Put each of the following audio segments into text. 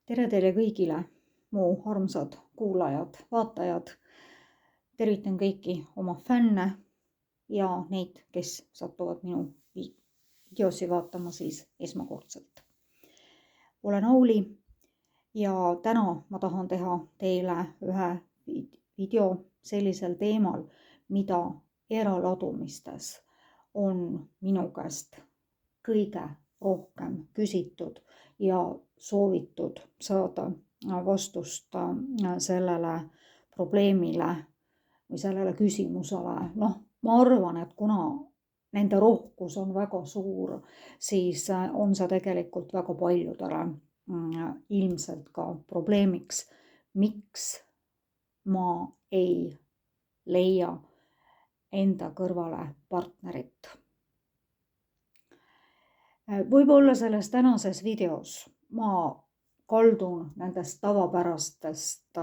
Tere teile kõigile, mu armsad kuulajad, vaatajad. Tervitan kõiki oma fänne ja neid, kes satuvad minu videosi vaatama siis esmakordselt. Olen Auli ja täna ma tahan teha teile ühe video sellisel teemal, mida eraladumistes on minu käest kõige rohkem küsitud ja soovitud saada vastust sellele probleemile või sellele küsimusele. Ma arvan, et kuna nende rohkus on väga suur, siis on see tegelikult väga paljudele ilmselt ka probleemiks, miks ma ei leia enda kõrvale partnerit. Võib-olla selles tänases videos ma kaldun nendest tavapärastest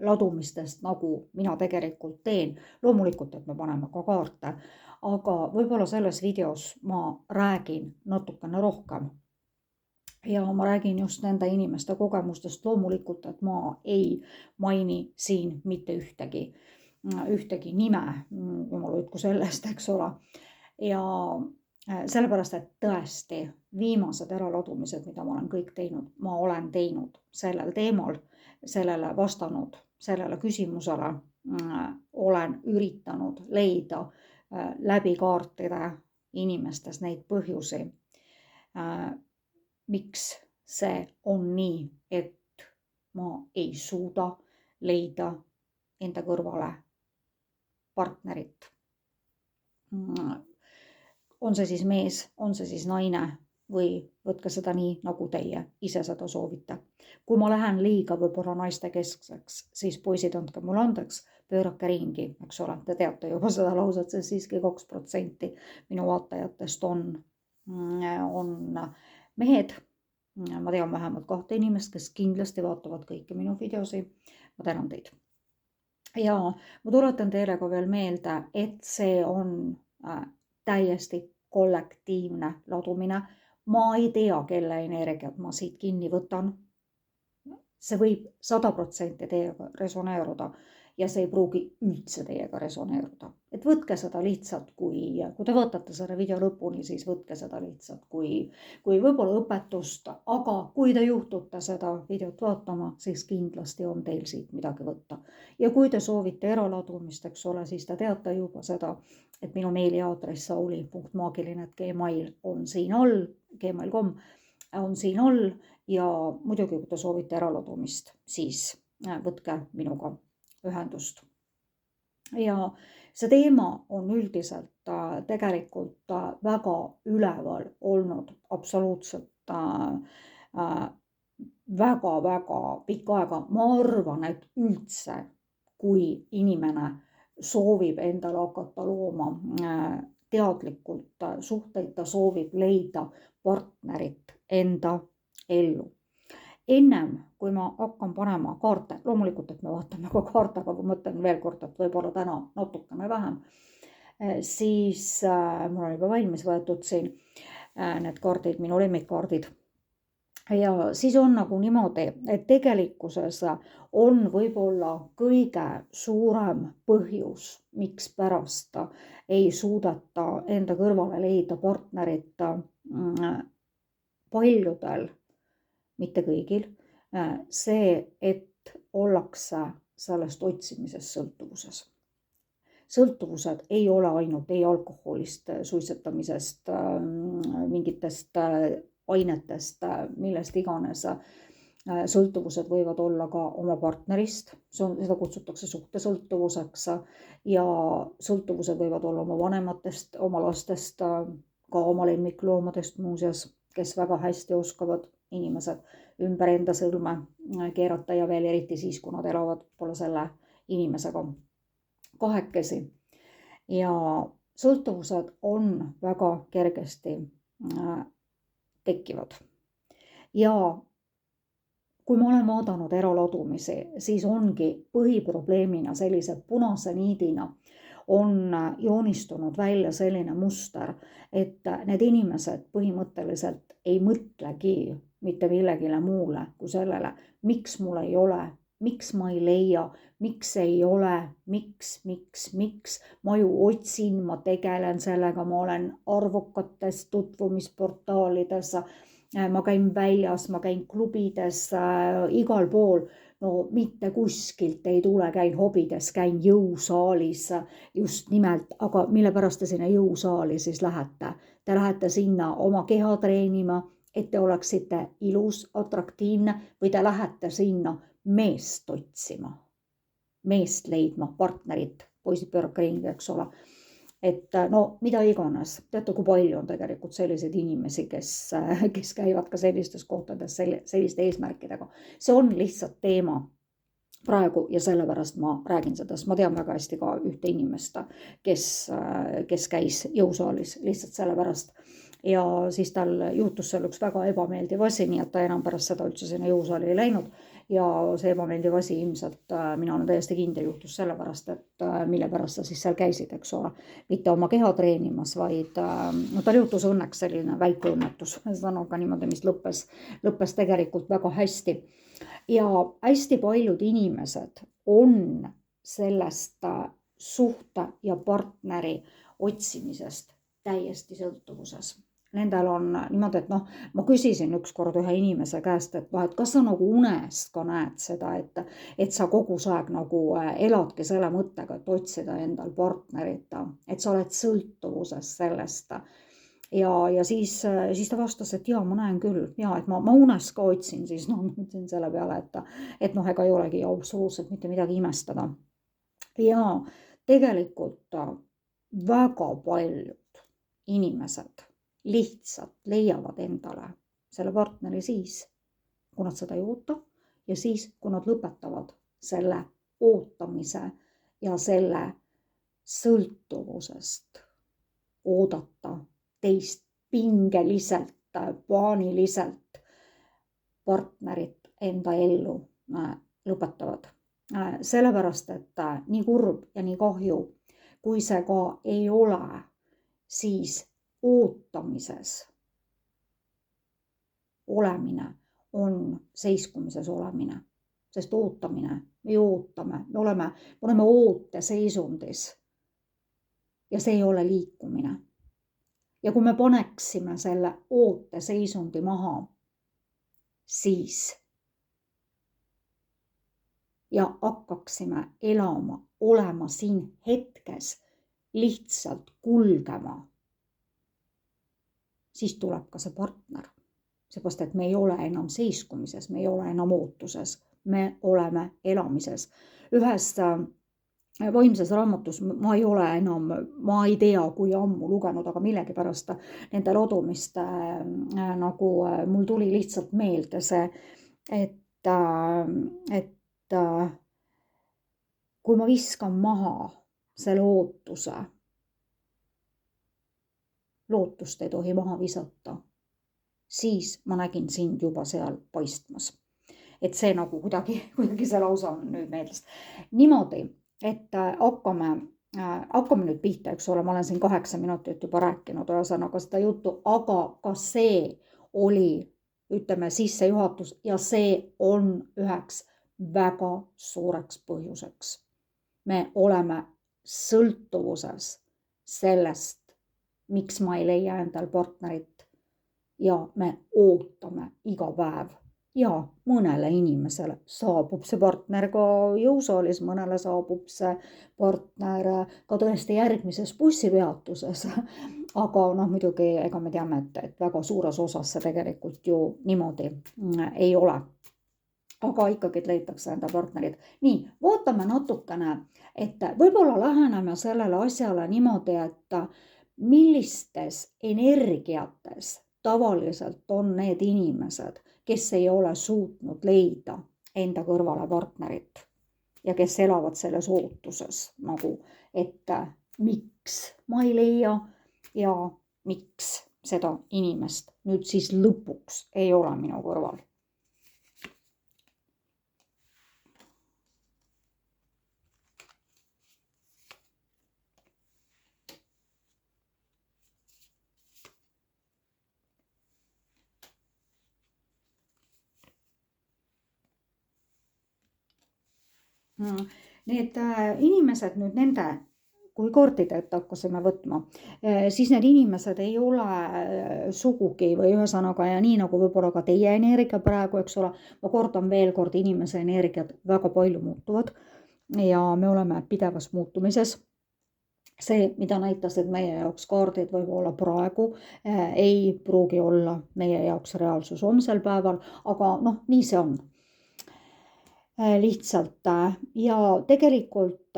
ladumistest, nagu mina tegelikult teen. Loomulikult, et me paneme ka kaarte, aga võib-olla selles videos ma räägin natukene rohkem. Ja ma räägin just nende inimeste kogemustest. Loomulikult, et ma ei maini siin mitte ühtegi nime, jumal hoidku sellest, eks ole. Ja sellepärast, et tõesti viimased eraladumised, mida ma olen kõik teinud, ma olen teinud sellel teemal, sellele vastanud, sellele küsimusele olen üritanud leida läbi kaartide inimestes neid põhjusi, miks see on nii, et ma ei suuda leida enda kõrvale partnerit. On see siis mees, on see siis naine või võtke seda nii, nagu teie ise seda soovite. Kui ma lähen liiga võib-olla naiste keskseks, siis poisid, andke mulle andeks, pöörake ringi, eks ole, te teate juba seda lauset, see siiski 2% minu vaatajatest on mehed. Ma tean vähemalt 2 inimest, kes kindlasti vaatavad kõiki minu videosi. Ma tänan teid. Ja ma tuletan teile ka veel meelde, et see on täiesti kollektiivne ladumine. Ma ei tea, kelle energiat ma siit kinni võtan. See võib 100% teiega resoneeruda ja see ei pruugi üldse teiega resoneeruda. Et võtke seda lihtsalt, kui te vaatate selle video lõpuni, siis võtke seda lihtsalt kui võib-olla õpetust, aga kui te juhtute seda videot vaatama, siis kindlasti on teil siit midagi võtta. Ja kui te soovite eraladumist, eks ole, siis te teate juba seda, et minu meiliaadress auli.maagiline@gmail on siin all, gmail.com on siin all ja muidugi, kui te soovite eraladumist, siis võtke minuga ühendust. Ja see teema on üldiselt tegelikult väga üleval olnud absoluutselt väga-väga pikka aega. Ma arvan, et üldse, kui inimene soovib endale hakata looma teadlikult suhteid, ta soovib leida partnerit enda ellu. Ennem, kui ma hakkan panema kaarte, loomulikult, et me vaatame ka kaarte, aga ma mõtlen veel kord, et võib-olla täna natukene vähem, siis mul on juba valmis võetud siin need kaardid, minu lemmikkaardid. Ja siis on nagu niimoodi, et tegelikkuses on võib-olla kõige suurem põhjus, miks pärast ei suudeta enda kõrvale leida partnerit paljudel, mitte kõigil, see, et ollakse sellest otsimisest sõltuvuses. Sõltuvused ei ole ainult ei alkoholist, suitsetamisest, mingitest ainetest, millest iganes. Sõltuvused võivad olla ka oma partnerist, seda kutsutakse suhtesõltuvuseks ja sõltuvused võivad olla oma vanematest, oma lastest, ka oma lemmikloomadest muuseas, kes väga hästi oskavad inimesed ümber enda sõlme keerata ja veel eriti siis, kui nad elavad pole selle inimesega kahekesi. Ja sõltuvused on väga kergesti tekkivad. Ja kui ma olen vaadanud eraladumisi, siis ongi põhiprobleemina sellise punase niidina on joonistunud välja selline muster, et need inimesed põhimõtteliselt ei mõtlegi mitte millegile muule kui sellele, miks mul ei ole, miks ma ei leia, miks ei ole, miks. Ma ju otsin, ma tegelen sellega, ma olen arvukates tutvumisportaalides, ma käin väljas, ma käin klubides, igal pool. No mitte kuskilt ei tule, käin hobides, käin jõusaalis just nimelt, aga mille pärast te sinna jõusaali siis lähete? Te lähete sinna oma keha treenima, et te oleksite ilus, atraktiivne, või te lähete sinna meest otsima, meest leidma, partnerit, poisid pöörake ringi, eks ole. Et no mida iganes, teate, kui palju on tegelikult selliseid inimesi, kes käivad ka sellistes kohtades selliste eesmärkidega. See on lihtsalt teema praegu ja sellepärast ma räägin seda, sest ma tean väga hästi ka ühte inimest, kes käis jõusaalis lihtsalt sellepärast. Ja siis tal juhtus seal üks väga ebameeldiv asi, nii et ta enam pärast seda üldse sinna jõusaali ei läinud. Ja see ebameeldiv asi ilmselt, mina olen täiesti kindel, juhtus sellepärast, et mille pärast sa siis seal käisid, eks ole. Mitte oma keha treenimas, vaid tal juhtus õnneks selline väike õnnetus, seda on ka niimoodi, mis lõppes tegelikult väga hästi. Ja hästi paljud inimesed on sellest suhte ja partneri otsimisest täiesti sõltuvuses. Nendel on niimoodi, et ma küsisin ükskord ühe inimese käest, et kas sa nagu unest ka näed seda, et sa kogu aeg nagu eladki selle mõttega, et otsida endal partnerit, et sa oled sõltuvuses sellest. Ja siis ta vastas, et jaa, ma näen küll, jaa, et ma unes ka otsin siis, mõtlesin selle peale, et ega ei olegi absoluutselt mitte midagi imestada. Ja tegelikult väga paljud inimesed lihtsalt leiavad endale selle partneri siis, kui nad seda ei oota, ja siis, kui nad lõpetavad selle ootamise ja selle sõltuvusest oodata teist pingeliselt, paaniliselt partnerit enda ellu lõpetavad. Sellepärast, et nii kurb ja nii kahju, kui see ka ei ole, siis ootamises olemine on seiskumises olemine, sest ootamine, me ootame, me oleme ooteseisundis ja see ei ole liikumine. Ja kui me paneksime selle ooteseisundi maha, siis ja hakkaksime elama, olema siin hetkes, lihtsalt kulgema, siis tuleb ka see partner. Seepärast, et me ei ole enam seiskumises, me ei ole enam ootuses, me oleme elamises. Ühes vaimses raamatus ma ei ole enam, ma ei tea, kui ammu lugenud, aga millegipärast nende lodumist nagu mul tuli lihtsalt meelde see, et kui ma viskan maha selle ootuse, lootust ei tohi maha visata, siis ma nägin sind juba seal paistmas. Et see nagu kuidagi see lausa on nüüd meelest. Niimoodi, et hakkame nüüd pihta, eks ole, ma olen siin 8 minutit juba rääkinud ühesõnaga seda juttu, aga ka see oli, ütleme, sissejuhatus ja see on üheks väga suureks põhjuseks. Me oleme sõltuvuses sellest, miks ma ei leia endal partnerit ja me ootame iga päev. Ja mõnele inimesele saabub see partner ka jõusaalis, mõnele saabub see partner ka tõesti järgmises bussipeatuses. Aga muidugi, ega me teame, et väga suures osas see tegelikult ju niimoodi ei ole. Aga ikkagi leitakse enda partnerid. Nii, vaatame natukene, et võib-olla läheneme sellele asjale niimoodi, et millistes energiates tavaliselt on need inimesed, kes ei ole suutnud leida enda kõrvale partnerit ja kes elavad selles ootuses nagu, et miks ma ei leia ja miks seda inimest nüüd siis lõpuks ei ole minu kõrval. Need inimesed nüüd nende, kui kordidet hakkasime võtma, siis need inimesed ei ole sugugi või ühesõnaga ja nii nagu võib-olla ka teie energia praegu, eks ole, ma kordan veel kord, inimese energiat väga palju muutuvad ja me oleme pidevas muutumises. See, mida näitasid meie jaoks kaardid võib-olla praegu, ei pruugi olla meie jaoks reaalsus homsel päeval, aga noh, nii see on. Lihtsalt ja tegelikult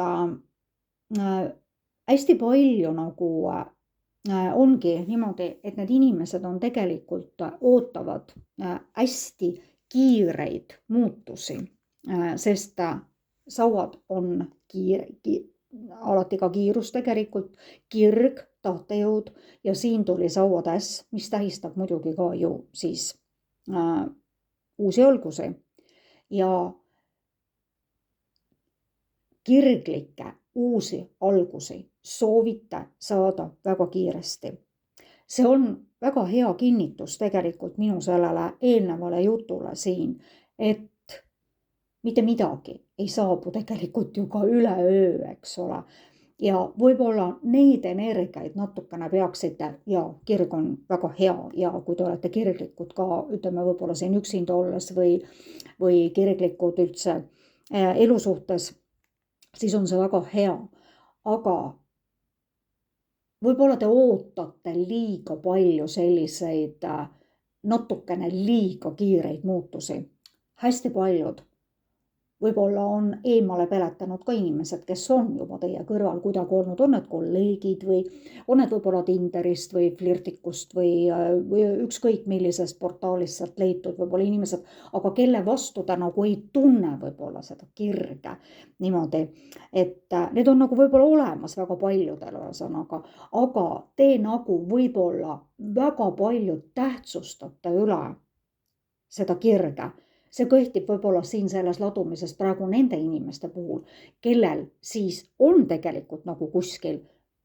hästi palju nagu ongi niimoodi, et need inimesed on tegelikult ootavad hästi kiireid muutusi, sest sauad on alati ka kiirus tegelikult, kirg, tahtejõud ja siin tuli sauatäss, mis tähistab muidugi ka ju siis uusi algusi ja kirglikke uusi algusi soovite saada väga kiiresti. See on väga hea kinnitus tegelikult minu sellele eelnevale jutule siin, et mitte midagi ei saabu tegelikult ju ka üleöö, eks ole. Ja võib-olla neid energiaid natukene peaksite ja kirg on väga hea ja kui te olete kirglikud ka, ütleme võib-olla siin üksinda olles või kirglikud üldse elu suhtes, siis on see väga hea, aga võib-olla te ootate liiga palju selliseid natukene liiga kiireid muutusi. Hästi paljud võib-olla on eemale peletanud ka inimesed, kes on juba teie kõrval kuidagi olnud, on need kolleegid või on need võib-olla Tinderist või flirtikust või ükskõik millisest portaalist sealt leitud võib-olla inimesed, aga kelle vastu ta nagu ei tunne võib-olla seda kirge niimoodi, et need on nagu võib-olla olemas väga paljudel ühesõnaga, aga te nagu võib-olla väga palju tähtsustate üle seda kirge. See kehtib võib-olla siin selles ladumises praegu nende inimeste puhul, kellel siis on tegelikult nagu kuskil,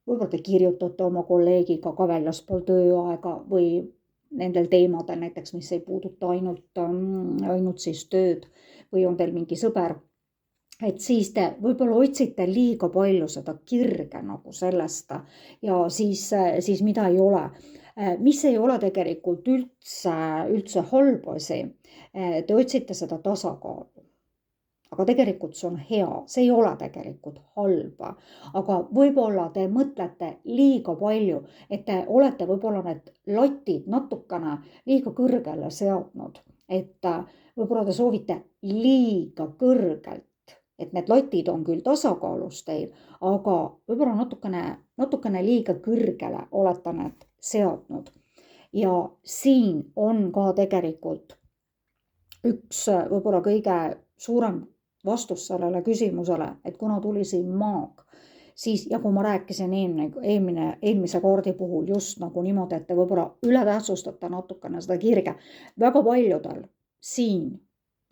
võib-olla te kirjutate oma kolleegiga ka väljaspool tööaega või nendel teemadel näiteks, mis ei puuduta ainult siis tööd või on teil mingi sõber, et siis te võib-olla otsite liiga palju seda kirge nagu sellest ja siis mida ei ole. Mis ei ole tegelikult üldse halb asi, te otsite seda tasakaalu, aga tegelikult see on hea, see ei ole tegelikult halba, aga võib-olla te mõtlete liiga palju, et te olete võib-olla need latid natukene liiga kõrgele seadnud, et võib-olla te soovite liiga kõrgelt, et need latid on küll tasakaalus teil, aga võib-olla natukene liiga kõrgele olete need seadnud. Ja siin on ka tegelikult üks võib-olla kõige suurem vastus sellele küsimusele, et kuna tuli siin maag, siis ja kui ma rääkisin eelmise kaardi puhul just nagu niimoodi, et te võib-olla ületähtsustate natukene seda kirge, väga paljudel siin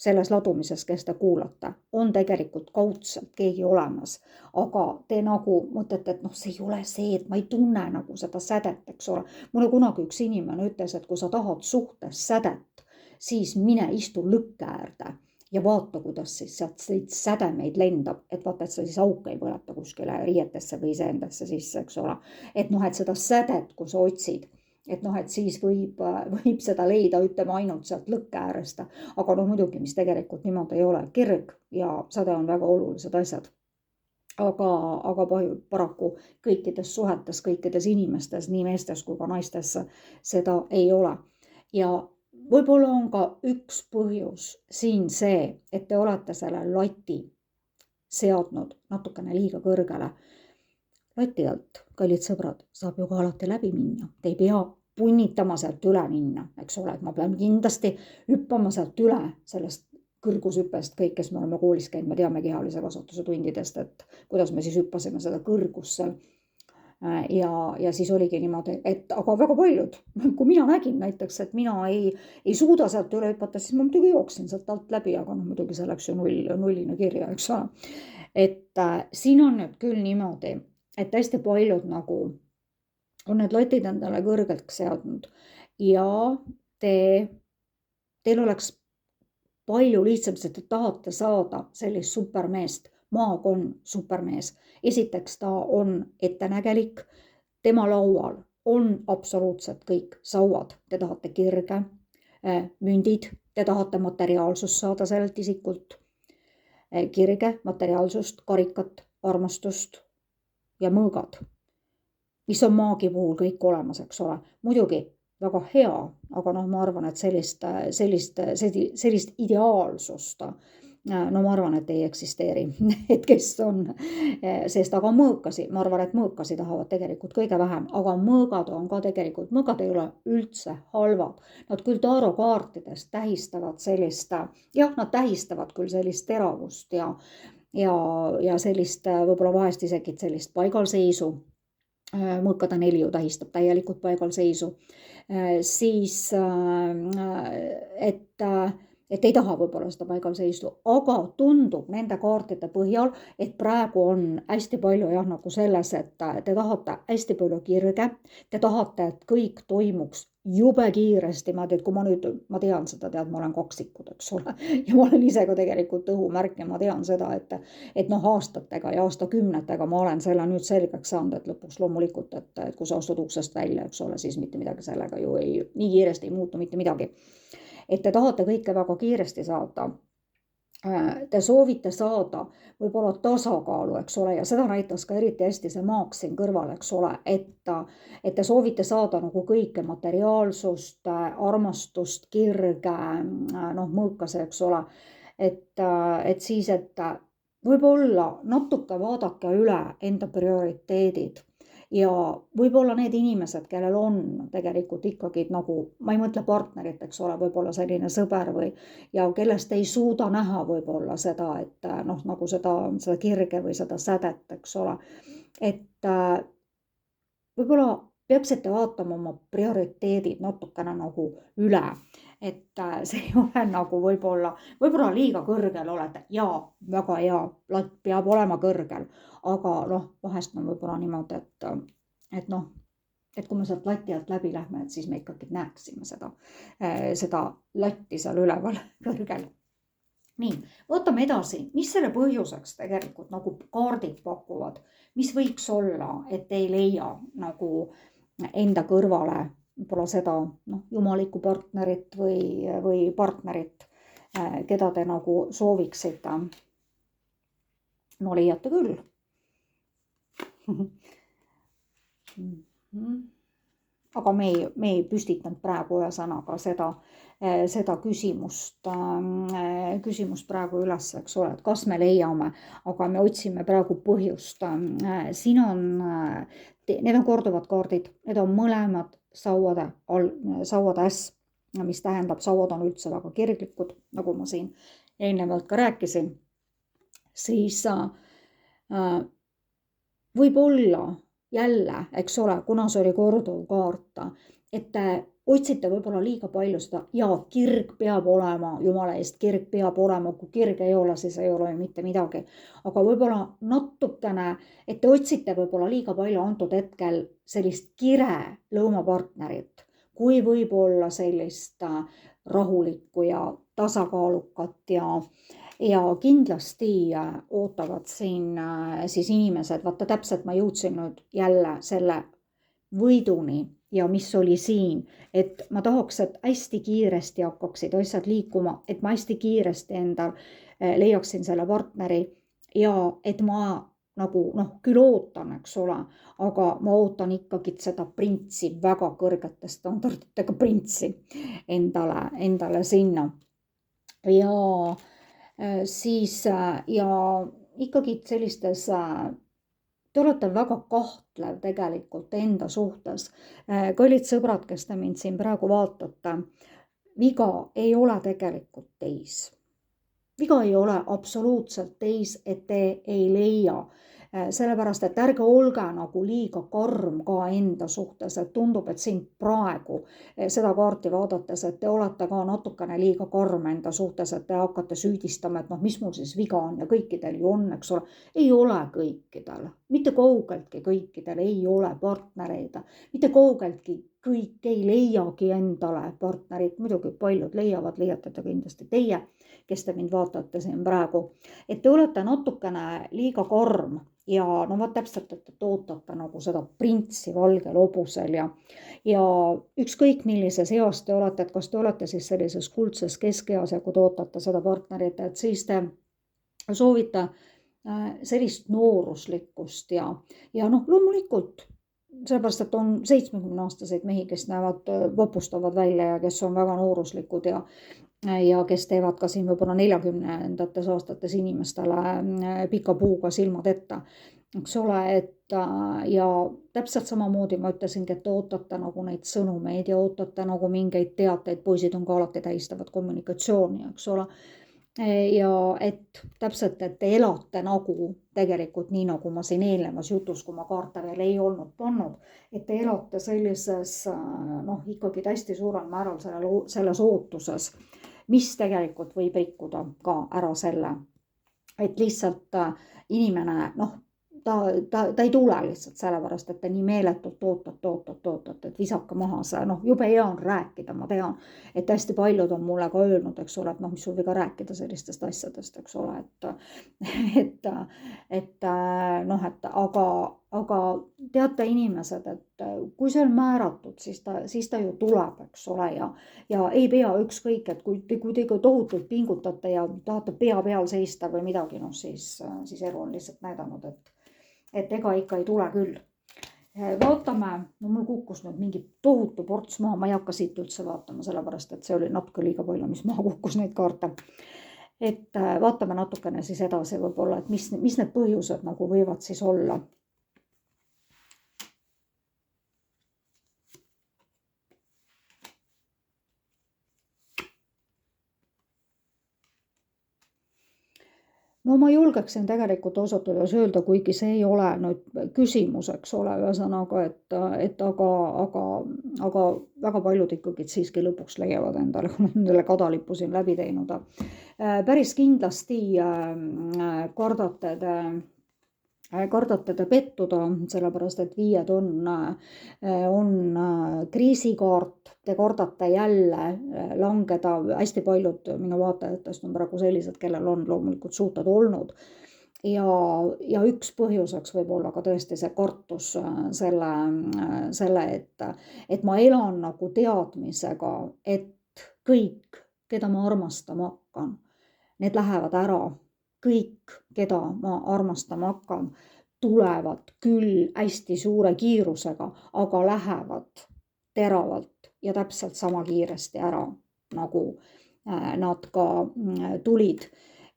selles ladumises, kes te kuulate, on tegelikult kaudselt keegi olemas, aga te nagu mõtlete, et see ei ole see, et ma ei tunne nagu seda sädet, eks ole. Mulle kunagi üks inimene ütles, et kui sa tahad suhtes sädet, siis mine istu lõkke äärde ja vaata, kuidas siis sealt sädemeid lendab, et vaata, et sa siis auke ei põleta kuskile riietesse või iseendasse sisse, eks ole. Et seda sädet, kui sa otsid, et et siis võib seda leida, ütleme ainult sealt lõkke äärest, aga muidugi, mis tegelikult niimoodi ei ole, kirg ja säde on väga olulised asjad. Aga paraku kõikides suhetes, kõikides inimestes, nii meestes kui ka naistes seda ei ole. Ja võib-olla on ka üks põhjus siin see, et te olete selle lati seadnud natukene liiga kõrgele. Lati alt, kallid sõbrad, saab ju ka alati läbi minna. Te ei pea punnitama sealt üle minna, eks ole, et ma pean kindlasti hüppama sealt üle sellest kõrgushüppest. Kõik, kes me oleme koolis käinud, me teame kehalise kasvatuse tundidest, et kuidas me siis hüppasime seda kõrgust seal. Ja siis oligi niimoodi, et aga väga paljud, kui mina nägin näiteks, et mina ei suuda sealt üle hüpata, siis ma muidugi jooksin sealt alt läbi, aga muidugi see läks ju nullina kirja, eks ole. Et siin on nüüd küll niimoodi, et hästi paljud nagu on need latid endale kõrgelt seadnud ja teil oleks palju lihtsam, sest te tahate saada sellist supermeest. Maag on supermees. Esiteks ta on ettenägelik, tema laual on absoluutselt kõik sauad. Te tahate kirge, mündid, te tahate materiaalsust saada sellelt isikult, kirge, materiaalsust, karikat, armastust ja mõõgad, mis on maagi puhul kõik olemas, eks ole. Muidugi väga hea, aga noh, ma arvan, et sellist ideaalsust, no ma arvan, et ei eksisteeri, et kes on, sest aga mõõkasi, ma arvan, et mõõkasi tahavad tegelikult kõige vähem, aga mõõgad on ka tegelikult, mõõgad ei ole üldse halvad. Nad küll tarokaartides tähistavad sellist, jah, nad tähistavad küll sellist teravust ja sellist võib-olla vahest isegi sellist paigalseisu. Mõõkade 4 ju tähistab täielikult paigalseisu, siis et ei taha võib-olla seda paigalseisu, aga tundub nende kaartide põhjal, et praegu on hästi palju jah, nagu selles, et te tahate hästi palju kirge, te tahate, et kõik toimuks jube kiiresti, kui ma tean seda, ma olen kaksikud, eks ole, ja ma olen ise ka tegelikult õhumärk ja ma tean seda, et noh, aastatega ja aastakümnetega ma olen selle nüüd selgeks saanud, et lõpuks loomulikult, et kui sa astud uksest välja, eks ole, siis mitte midagi sellega ju nii kiiresti ei muutu mitte midagi. Et te tahate kõike väga kiiresti saada. Te soovite saada võib-olla tasakaalu, eks ole, ja seda näitas ka eriti hästi see maag siin kõrval, eks ole, et te soovite saada nagu kõike materiaalsust, armastust, kirge, noh, mõõkase, eks ole, et siis, et võib-olla natuke vaadake üle enda prioriteedid. Ja võib-olla need inimesed, kellel on tegelikult ikkagi nagu, ma ei mõtle partnerit, eks ole, võib-olla selline sõber või, ja kellest ei suuda näha võib-olla seda, et noh, nagu seda kirge või seda sädet, eks ole, et võib-olla peaksite vaatama oma prioriteedid natukene nagu üle, et see ei ole nagu võib-olla liiga kõrgel olete ja väga hea, latt peab olema kõrgel, aga noh, vahest on võib-olla niimoodi, et noh, et kui me sealt lati alt läbi lähme, et siis me ikkagi näeksime seda latti seal üleval kõrgel. Nii, võtame edasi, mis selle põhjuseks tegelikult nagu kaardid pakuvad, mis võiks olla, et ei leia nagu enda kõrvale võib-olla seda jumalikku partnerit või partnerit, keda te nagu sooviksite. No leiate küll. Aga me ei püstitanud praegu ühesõnaga seda küsimust praegu üles, eks ole, et kas me leiame, aga me otsime praegu põhjust. Siin on, need on korduvad kaardid, need on mõlemad sauade äss, mis tähendab, sauad on üldse väga kirglikud, nagu ma siin eelnevalt ka rääkisin, siis võib-olla jälle, eks ole, kuna see oli korduv kaart, et te otsite võib-olla liiga palju seda ja kirg peab olema, jumala eest, kirg peab olema, kui kirg ei ole, siis ei ole mitte midagi. Aga võib-olla natukene, et te otsite võib-olla liiga palju antud hetkel sellist kire lõumapartnerit, kui võib-olla sellist rahulikku ja tasakaalukat ja kindlasti ootavad siin siis inimesed, vaata täpselt ma jõudsin nüüd jälle selle võiduni ja mis oli siin, et ma tahaks, et hästi kiiresti hakkaksid asjad liikuma, et ma hästi kiiresti endal leiaksin selle partneri ja et ma nagu küll ootan, eks ole, aga ma ootan ikkagi seda printsi, väga kõrgete standarditega printsi endale sinna. Ja siis ja ikkagi sellistes, te olete väga kahtlev tegelikult enda suhtes. Kallid sõbrad, kes te mind siin praegu vaatate, viga ei ole tegelikult teis. Viga ei ole absoluutselt teis, et te ei leia. Sellepärast, et ärge olge nagu liiga karm ka enda suhtes, et tundub, et siin praegu seda kaarti vaadates, et te olete ka natukene liiga karm enda suhtes, et te hakkate süüdistama, et mis mul siis viga on ja kõikidel ju on, eks ole. Ei ole kõikidel, mitte kaugeltki kõikidel ei ole partnereid, mitte kaugeltki kõik ei leiagi endale partnerit, muidugi paljud leiate ta kindlasti teie, kes te mind vaatate siin praegu, et te olete natukene liiga karm ja no vaat täpselt, et te ootate nagu seda printsi valgel hobusel ja ükskõik millises eas te olete, et kas te olete siis sellises kuldses keskeas ja kui te ootate seda partnerit, et siis te soovite sellist nooruslikkust ja noh, loomulikult sellepärast, et on 70-aastaseid mehi, kes näevad vapustavad välja ja kes on väga nooruslikud ja kes teevad ka siin võib-olla 40-ndates aastates inimestele pika puuga silmad ette, eks ole, et ja täpselt samamoodi ma ütlesingi, et te ootate nagu neid sõnumeid ja ootate nagu mingeid teateid, poisid on ka alati tähistavad kommunikatsiooni, eks ole. Ja et täpselt, et te elate nagu tegelikult nii, nagu ma siin eelnevas jutus, kui ma kaarte veel ei olnud pannud, et te elate sellises noh, ikkagi hästi suurel määral selles ootuses, mis tegelikult võib rikkuda ka ära selle, et lihtsalt inimene noh, ta ei tule lihtsalt sellepärast, et te nii meeletult ootate, et visake maha see, noh, jube hea on rääkida, ma tean, et hästi paljud on mulle ka öelnud, eks ole, et noh, mis sul viga rääkida sellistest asjadest, eks ole, et noh, et aga teate inimesed, et kui see on määratud, siis ta ju tuleb, eks ole, ja ei pea ükskõik, et kui te tohutult pingutate ja tahate pea peal seista või midagi, noh siis elu on lihtsalt näidanud, et ega ikka ei tule küll. Vaatame, no mul kukkus nüüd mingi tohutu ports maha, ma ei hakka siit üldse vaatama, sellepärast et see oli natuke liiga palju, mis maha kukkus neid kaarte. Et vaatame natukene siis edasi võib-olla, et mis need põhjused nagu võivad siis olla. No ma julgeksin tegelikult ausalt öeldes öelda, kuigi see ei ole nüüd küsimus, eks ole, ühesõnaga, et aga väga paljud ikkagi siiski lõpuks leiavad endale, kui nad nendele kadalippu siin läbi teinud. Päris kindlasti kardate te pettuda, sellepärast et viied on kriisikaart, te kardate jälle langeda, hästi paljud minu vaatajatest on praegu sellised, kellel on loomulikult suhted olnud ja üks põhjuseks võib olla ka tõesti see kartus selle, et ma elan nagu teadmisega, et kõik, keda ma armastama hakkan, need lähevad ära. Kõik, keda ma armastama hakkan, tulevad küll hästi suure kiirusega, aga lähevad teravalt ja täpselt sama kiiresti ära, nagu nad ka tulid.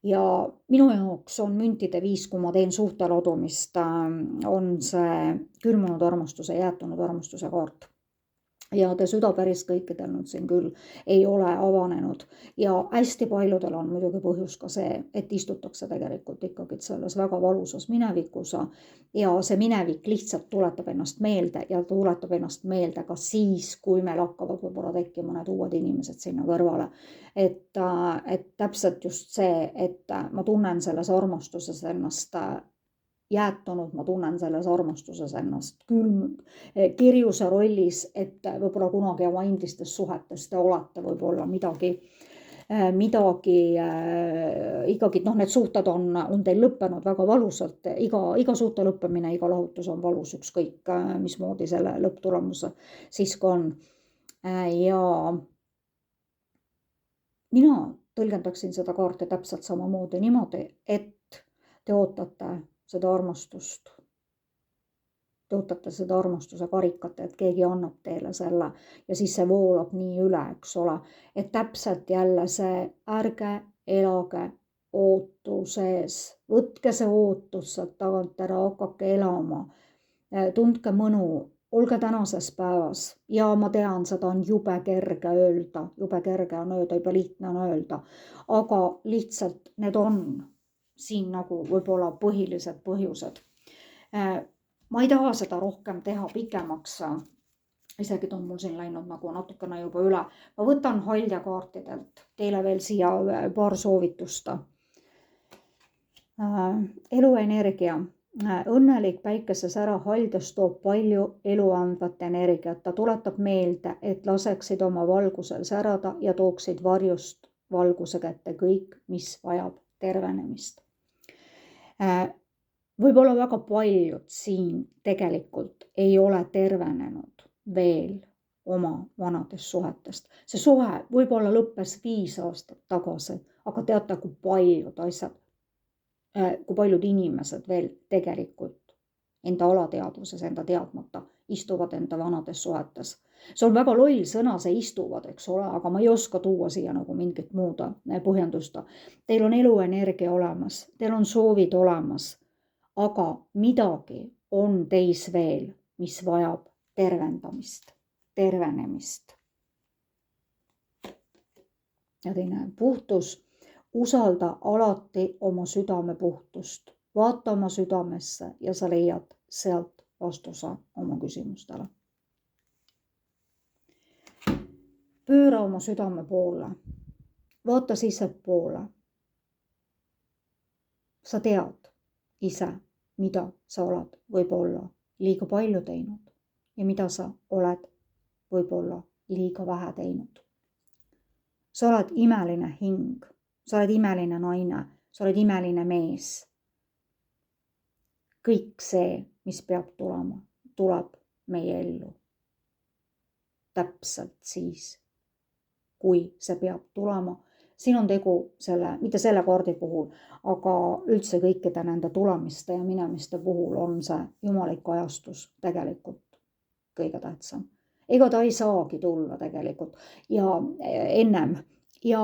Ja minu jaoks on müntide viis, kui ma teen suhte ladumist, on see külmunud armastuse, jäätunud armastuse kaart. Ja te süda päris kõikidel nüüd siin küll ei ole avanenud ja hästi paljudel on muidugi põhjus ka see, et istutakse tegelikult ikkagi selles väga valusas minevikus ja see minevik lihtsalt tuletab ennast meelde ja tuletab ennast meelde ka siis, kui meil hakkavad võib-olla tekkima need uued inimesed sinna kõrvale. Et täpselt just see, et ma tunnen selles armastuses ennast jäätunud, ma tunnen selles armastuses ennast kirjuse rollis, et võib-olla kunagi oma endistes suhetes te olete võib-olla midagi ikkagi, noh, need suhted on teil lõppenud väga valusalt, iga suhte lõppemine, iga lahutus on valus, ükskõik mismoodi selle lõpptulemus siis ka on. Ja mina tõlgendaksin seda kaarti täpselt samamoodi niimoodi, et te ootate seda armastust. Te ootate seda armastuse karikat, et keegi annab teile selle ja siis see voolab nii üle, eks ole. Et täpselt jälle see ärge elage ootuses, võtke see ootus sealt tagant ära, hakake elama, tundke mõnu, olge tänases päevas ja ma tean, seda on jube kerge öelda, jube lihtne on öelda, aga lihtsalt need on siin nagu võib-olla põhilised põhjused. Ma ei taha seda rohkem teha pikemaks, isegi on mul siin läinud nagu natukene juba üle. Ma võtan haljakaartidelt teile veel siia paar soovitust. Eluenergia, Õnnelik päikesesära haldus toob palju eluandvat energiat. Ta tuletab meelde, et laseksid oma valgusel särada ja tooksid varjust valguse kätte kõik, mis vajab tervenemist. Võib-olla väga paljud siin tegelikult ei ole tervenenud veel oma vanadest suhetest. See suhe võib-olla lõppes 5 aastat tagasi, aga teate, kui paljud inimesed veel tegelikult enda alateadvuses, enda teadmata istuvad enda vanades suhetes. See on väga loll sõna, see istuvad, eks ole, aga ma ei oska tuua siia nagu mingit muud põhjendust. Teil on eluenergia olemas, teil on soovid olemas, aga midagi on teis veel, mis vajab tervenemist. Ja teine puhtus. Usalda alati oma südame puhtust. Vaata oma südamesse ja sa leiad sealt vastuse oma küsimustele. Pööra oma südame poole. Vaata sissepoole. Sa tead ise, mida sa oled võib-olla liiga palju teinud ja mida sa oled võib-olla liiga vähe teinud. Sa oled imeline hing. Sa oled imeline naine, sa oled imeline mees. Kõik see, mis peab tulema, tuleb meie ellu. Täpselt siis, kui see peab tulema. Siin on tegu mitte selle kaardi puhul, aga üldse kõikide nende tulemiste ja minemiste puhul on see jumalik ajastus tegelikult kõige tähtsam. Ega ta ei saagi tulla tegelikult ja ennem ja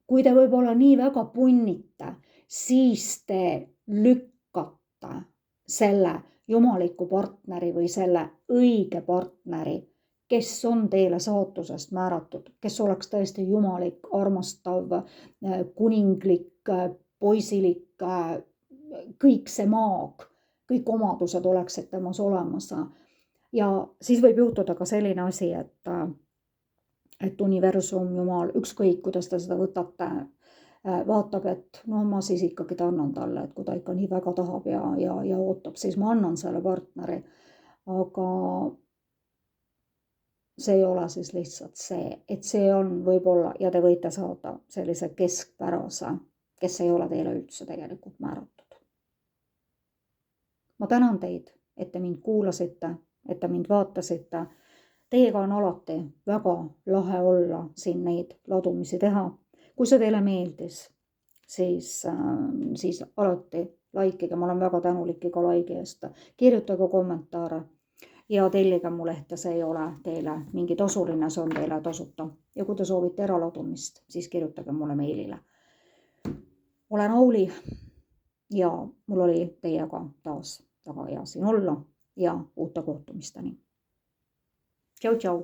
kui te võib-olla nii väga punnite, siis te lükkate selle jumaliku partneri või selle õige partneri, kes on teile saatusest määratud, kes oleks tõesti jumalik, armastav, kuninglik, poisilik, kõik see maag, kõik omadused oleksid temas olemas. Ja siis võib juhtuda ka selline asi, et universum, jumal, ükskõik, kuidas te seda võtate, vaatab, et no ma siis ikkagi annan talle, et kui ta ikka nii väga tahab ja ootab, siis ma annan selle partneri. Aga see ei ole siis lihtsalt see, et see on võib-olla ja te võite saada sellise keskpärase, kes ei ole teile üldse tegelikult määratud. Ma tänan teid, et te mind kuulasite, et te mind vaatasite. Teiega on alati väga lahe olla siin neid ladumisi teha. Kui see teile meeldis, siis alati likeige, ma olen väga tänulik iga like eest. Kirjutage kommentaare ja tellige mu lehte, see ei ole teile mingi tasuline, see on teile tasuta. Ja kui te soovite eraladumist, siis kirjutage mulle meilile. Olen Auli ja mul oli teiega taas väga hea siin olla ja uute kohtumisteni. Tšau, tšau!